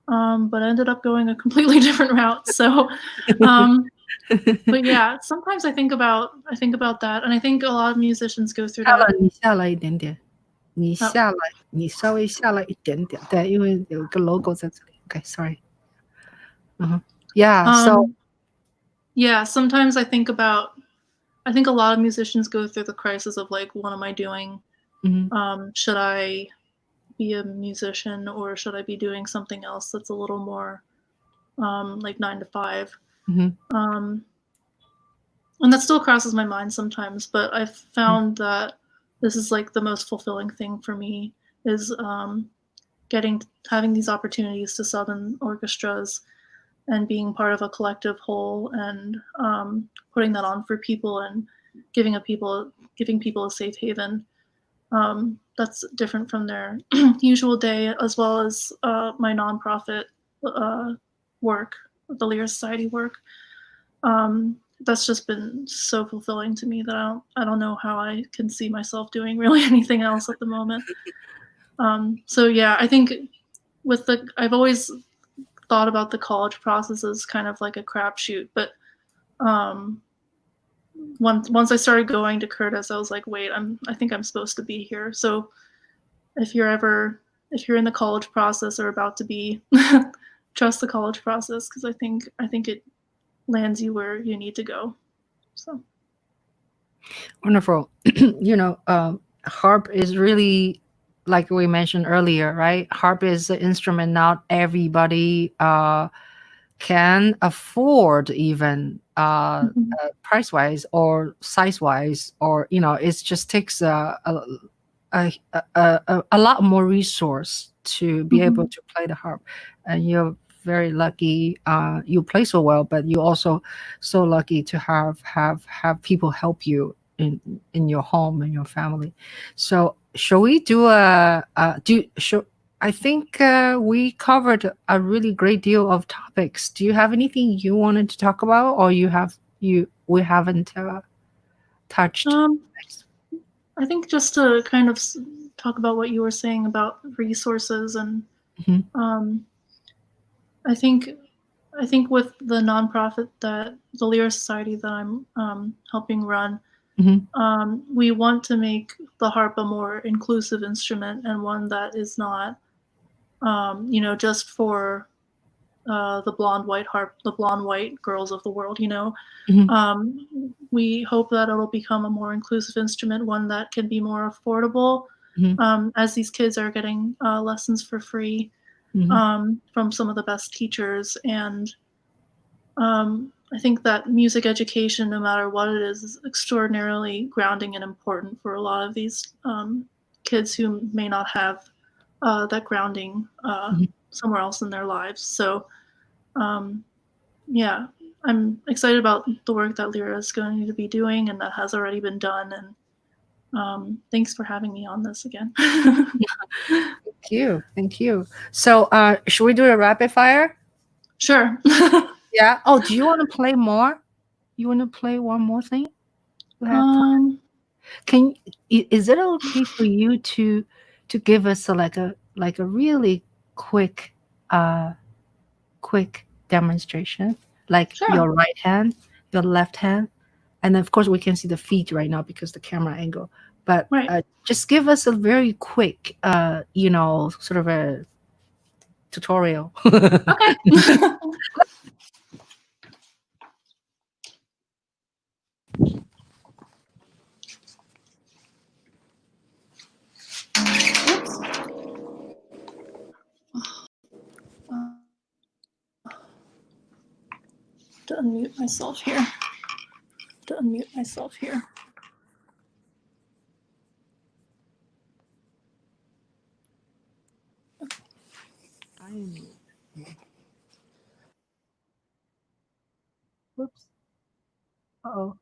But I ended up going a completely different route. So, but yeah, sometimes I think about that, and I think a lot of musicians go through that. 你下来一点点，你下来，你稍微下来一点点，对，因为有一个 logo 在这里。Okay, sorry. Yeah. So. Yeah, sometimes I think a lot of musicians go through the crisis of like, what am I doing? Should I be a musician, or should I be doing something else that's a little more like 9 to 5? And that still crosses my mind sometimes, but I've found that this is like the most fulfilling thing for me, is having these opportunities to sub in orchestras and being part of a collective whole, and putting that on for people, and giving people a safe haven. That's different from their usual day, as well as my nonprofit work, the Lehrer Society work. That's just been so fulfilling to me that I don't know how I can see myself doing really anything else at the moment. So yeah, I think I've always thought about the college process as kind of like a crapshoot, but once I started going to Curtis, I was like, wait, I think I'm supposed to be here. So if you're in the college process or about to be, trust the college process, because I think it lands you where you need to go. So Wonderful. Harp is really, like we mentioned earlier, right? Harp is an instrument not everybody can afford, even price wise or size wise, or it just takes a lot more resource to be able to play the harp. And you're very lucky, you play so well, but you also so lucky to have people help you in your home and your family. So shall we do I think we covered a really great deal of topics. Do you have anything you wanted to talk about, or we haven't touched? I think just to kind of talk about what you were saying about resources, and I think with the nonprofit, that the Lehrer Society that I'm helping run, we want to make the harp a more inclusive instrument, and one that is not just for the blonde white girls of the world. We hope that it'll become a more inclusive instrument, one that can be more affordable, as these kids are getting lessons for free from some of the best teachers. And I think that music education, no matter what it is extraordinarily grounding and important for a lot of these kids who may not have that grounding somewhere else in their lives. So, yeah, I'm excited about the work that Lehrer is going to be doing and that has already been done. And thanks for having me on this again. Thank you. Thank you. So, should we do a rapid fire? Sure. Yeah. Oh, do you want to play more? You want to play one more thing? We have time. Can is it okay for you to give us a really quick quick demonstration, like Sure. your right hand, your left hand, and then of course we can see the feet right now because the camera angle. But Right. just give us a very quick, sort of a tutorial. Okay. To unmute myself here. Whoops. Oh.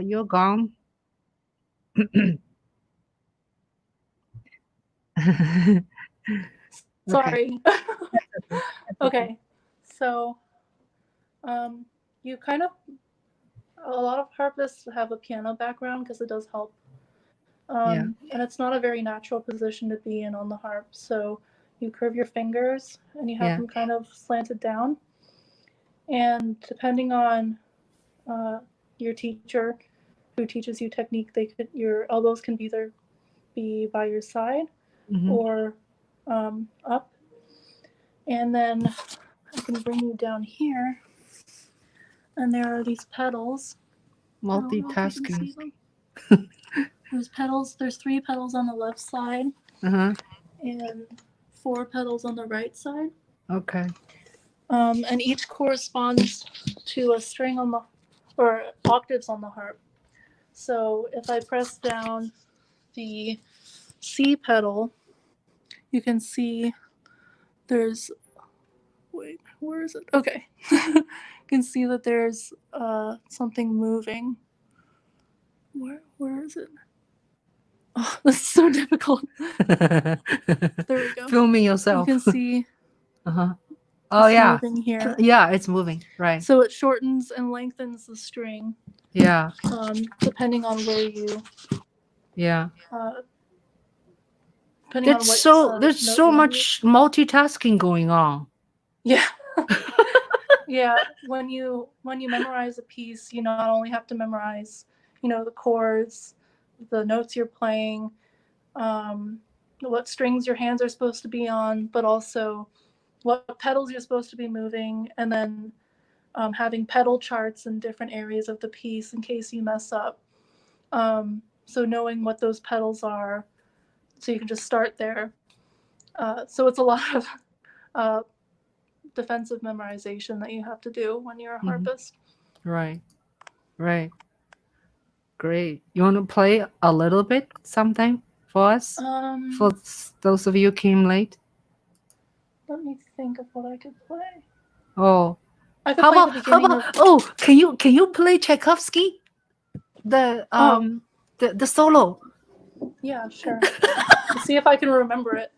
You're gone. Sorry. Okay. So, you kind of, a lot of harpists have a piano background because it does help. Yeah. And it's not a very natural position to be in on the harp. So you curve your fingers and you have Yeah. them kind of slanted down. And depending on your teacher who teaches you technique, your elbows can either be by your side or up. And then I can bring you down here. And there are these pedals. Multitasking. There's pedals. There's 3 pedals on the left side and 4 pedals on the right side. Okay. And each corresponds to a string on the, or octaves on the harp. So if I press down the C pedal, you can see there's, wait, where is it? Okay. You can see that there's something moving. Where is it? Oh, this is so difficult. There we go. Filming yourself. You can see Oh yeah. moving here. Yeah, it's moving. Right. So it shortens and lengthens the string. Yeah. Depending on where you. Yeah. Depending on what. There's so much multitasking going on. Yeah. Yeah. When you memorize a piece, you not only have to memorize, the chords, the notes you're playing, what strings your hands are supposed to be on, but also what pedals you're supposed to be moving, and then having pedal charts in different areas of the piece in case you mess up. So knowing what those pedals are, so you can just start there. So it's a lot of defensive memorization that you have to do when you're a harpist. Right. Right. Great. You want to play a little bit something for us? For those of you who came late? Let me think of what I could play. Oh. I could play the beginning of... Oh, can you play Tchaikovsky? The solo. Yeah, sure. Let's see if I can remember it.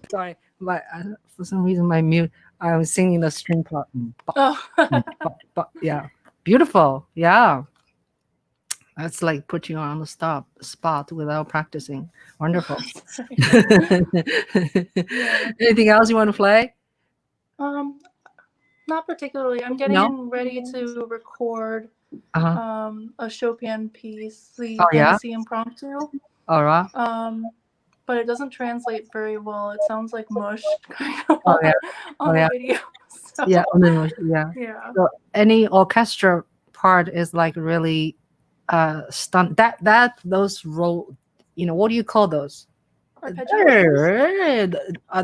Sorry, but for some reason my mute. I was singing the string part. Yeah, beautiful. Yeah, that's like put you on the spot without practicing. Wonderful. Anything else you want to play? Not particularly. I'm getting ready to record a Chopin piece, the Fantasy Impromptu. All right. But it doesn't translate very well. It sounds like mush kind of on the video. So, yeah, on the mush, yeah. So any orchestra part is like really stunt. Those roll. What do you call those? Are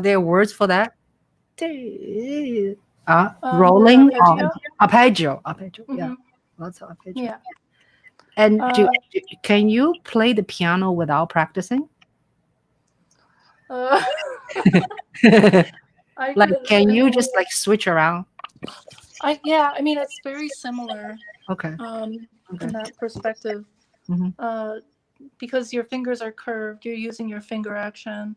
there words for that? Rolling arpeggio. Yeah, lots of arpeggio. Yeah. And can you play the piano without practicing? Can you just like switch around? I mean, it's very similar. Okay. In that perspective, because your fingers are curved, you're using your finger action.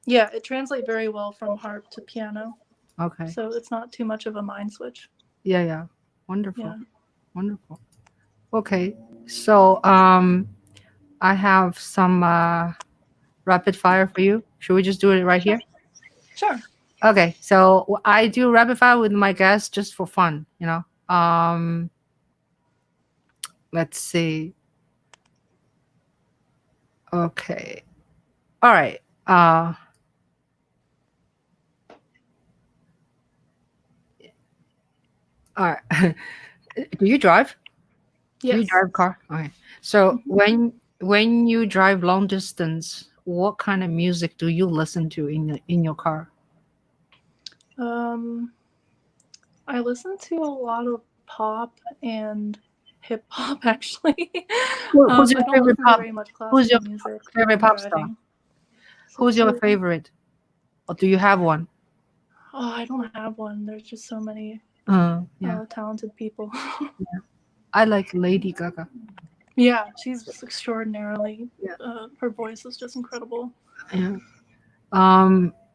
Yeah, it translates very well from harp to piano. Okay. So it's not too much of a mind switch. Yeah. Wonderful. Yeah. Wonderful. Okay. So I have some rapid fire for you. Should we just do it right here? Sure. Okay. So I do rapid fire with my guests just for fun, Let's see. Okay. All right. All right. Do you drive? Yes. Do you drive a car? Okay. So when you drive long distance, what kind of music do you listen to in your car? I listen to a lot of pop and hip hop actually. Who's your favorite pop? Who's your favorite pop star? Who's your favorite? Or do you have one? Oh, I don't have one. There's just so many talented people. I like Lady Gaga. Yeah, she's extraordinarily. Her voice is just incredible. Yeah.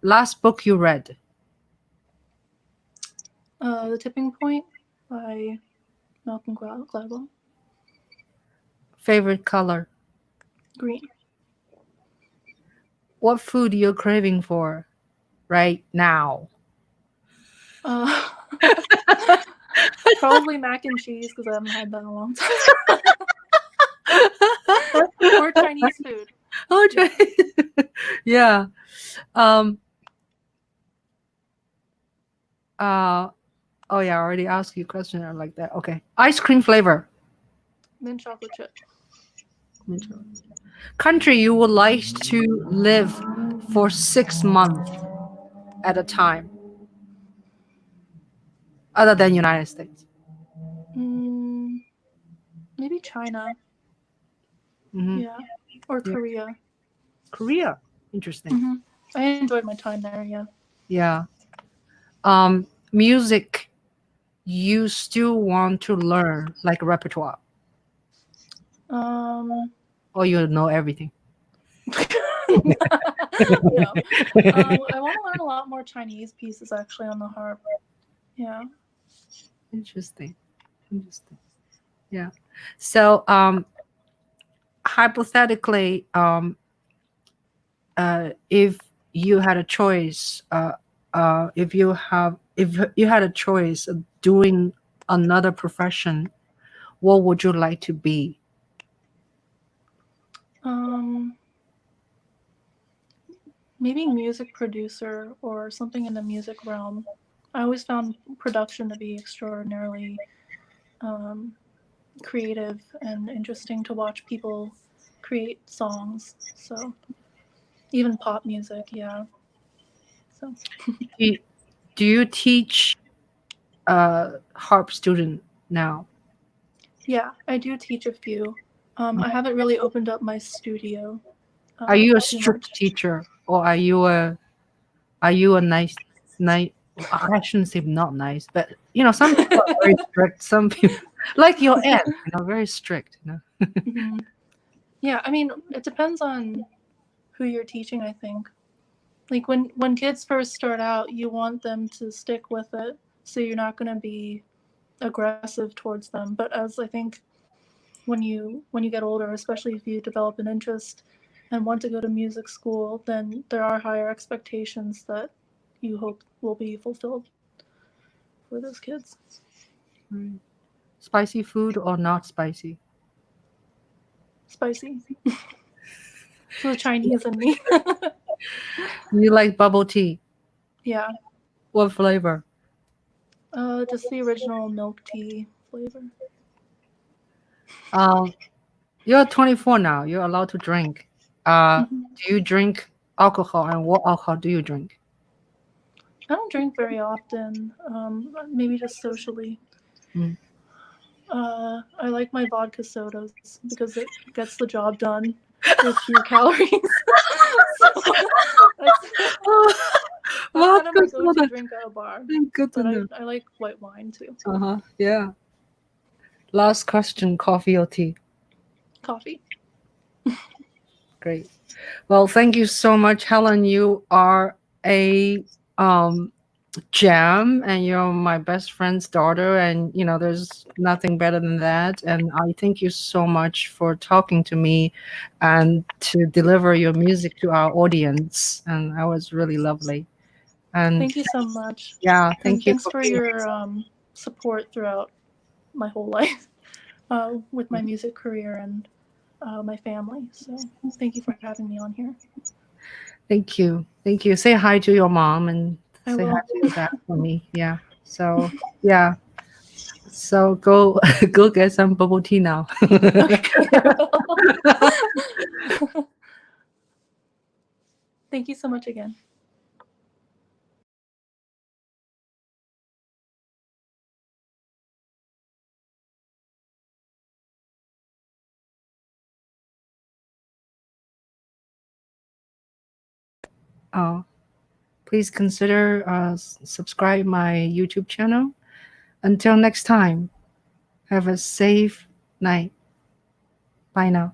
Last book you read? The Tipping Point by Malcolm Gladwell. Favorite color? Green. What food you're craving for right now? Probably mac and cheese because I haven't had that in a long time. Or Chinese food. Oh, Chinese. Yeah. Oh yeah, I already asked you a question like that. Okay. Ice cream flavor. Mint chocolate chip. Country you would like to live for 6 months at a time, other than United States. Maybe China. Yeah. Or Korea. Korea. Interesting. I enjoyed my time there, yeah. Yeah. Music you still want to learn, like repertoire? Or you know everything? No. I want to learn a lot more Chinese pieces actually on the harp. Yeah. Interesting. Yeah. So hypothetically, if you had a choice, if you had a choice of doing another profession, what would you like to be? Maybe music producer or something in the music realm. I always found production to be extraordinarily creative and interesting to watch people create songs. So even pop music, yeah. So do you teach harp student now? Yeah, I do teach a few. I haven't really opened up my studio. Are you a strict teacher, or are you a nice? I shouldn't say not nice, but some people are very strict. Some people, like your aunt, very strict. Mhm. Yeah, I mean, it depends on who you're teaching, I think. Like when kids first start out, you want them to stick with it, so you're not going to be aggressive towards them. But as I think when you get older, especially if you develop an interest and want to go to music school, then there are higher expectations that you hope will be fulfilled for those kids. Mm. Spicy food or not spicy? Spicy. So the Chinese in me. You like bubble tea? Yeah. What flavor? Just the original milk tea flavor. Um, you're 24 now. You're allowed to drink. Hmm. Do you drink alcohol, and what alcohol do you drink? I don't drink very often. Maybe just socially. Mm. I like my vodka sodas because it gets the job done with few calories. So that's, that's kind of Vodka my go-to soda. drink at a bar. Good to But know. I like white wine too. Yeah. Last question: coffee or tea? Coffee. Great. Well, thank you so much, Helen. You are a gem, and you're my best friend's daughter, and there's nothing better than that. And I thank you so much for talking to me and to deliver your music to our audience. And that was really lovely. And Thank you so much. yeah, And thank you thanks for for being your support throughout my whole life with my music career and my family. So thank you for having me on here. Thank you. Thank you. Say hi to your mom and I say hi will. to your dad for me. Yeah. So, yeah. So go go get some bubble tea now. Okay. Thank you so much again. Oh, please consider subscribe my YouTube channel. Until next time, have a safe night. Bye now.